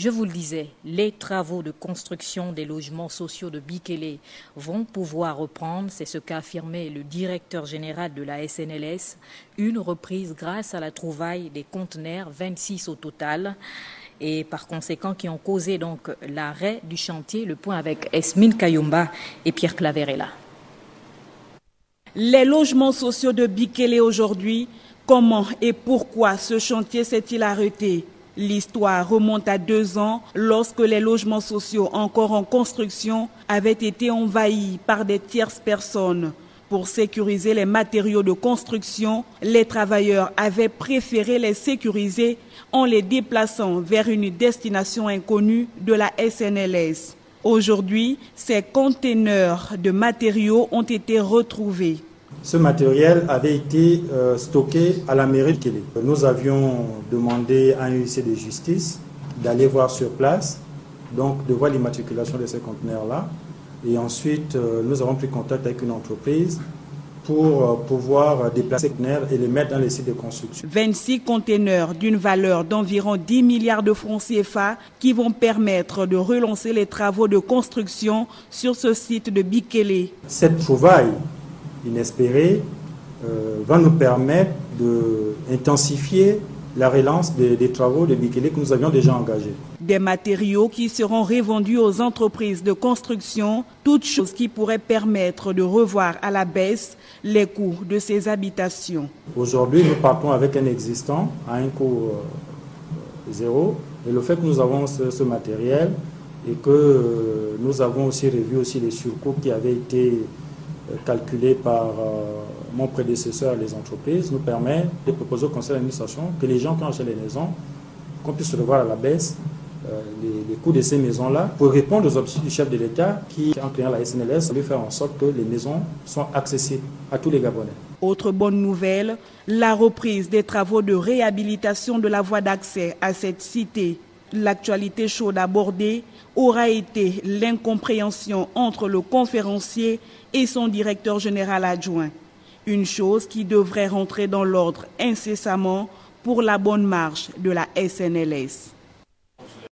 Je vous le disais, les travaux de construction des logements sociaux de Bikélé vont pouvoir reprendre. C'est ce qu'a affirmé le directeur général de la SNLS. Une reprise grâce à la trouvaille des conteneurs, 26 au total. Et par conséquent, qui ont causé donc l'arrêt du chantier. Le point avec Esmine Kayumba et Pierre Claverella. Les logements sociaux de Bikélé aujourd'hui, comment et pourquoi ce chantier s'est-il arrêté? L'histoire remonte à 2 ans lorsque les logements sociaux encore en construction avaient été envahis par des tierces personnes. Pour sécuriser les matériaux de construction, les travailleurs avaient préféré les sécuriser en les déplaçant vers une destination inconnue de la SNLS. Aujourd'hui, ces conteneurs de matériaux ont été retrouvés. Ce matériel avait été stocké à la mairie de Bikélé. Nous avions demandé à un huissier de justice d'aller voir sur place, donc de voir l'immatriculation de ces conteneurs-là. Et ensuite, nous avons pris contact avec une entreprise pour pouvoir déplacer les conteneurs et les mettre dans les sites de construction. 26 conteneurs d'une valeur d'environ 10 milliards de francs CFA qui vont permettre de relancer les travaux de construction sur ce site de Bikélé. Cette trouvaille inespérée va nous permettre d'intensifier la relance des travaux de Bikélé que nous avions déjà engagés. Des matériaux qui seront revendus aux entreprises de construction, toutes choses qui pourraient permettre de revoir à la baisse les coûts de ces habitations. Aujourd'hui, nous partons avec un existant à un coût zéro. Et le fait que nous avons ce matériel et que nous avons aussi revu les surcoûts qui avaient été calculé par mon prédécesseur et les entreprises, nous permet de proposer au conseil d'administration que les gens qui ont acheté les maisons, qu'on puisse revoir à la baisse les coûts de ces maisons-là pour répondre aux objectifs du chef de l'État qui, en créant la SNLS, veut faire en sorte que les maisons soient accessibles à tous les Gabonais. Autre bonne nouvelle, la reprise des travaux de réhabilitation de la voie d'accès à cette cité. L'actualité chaude abordée aura été l'incompréhension entre le conférencier et son directeur général adjoint. Une chose qui devrait rentrer dans l'ordre incessamment pour la bonne marche de la SNLS.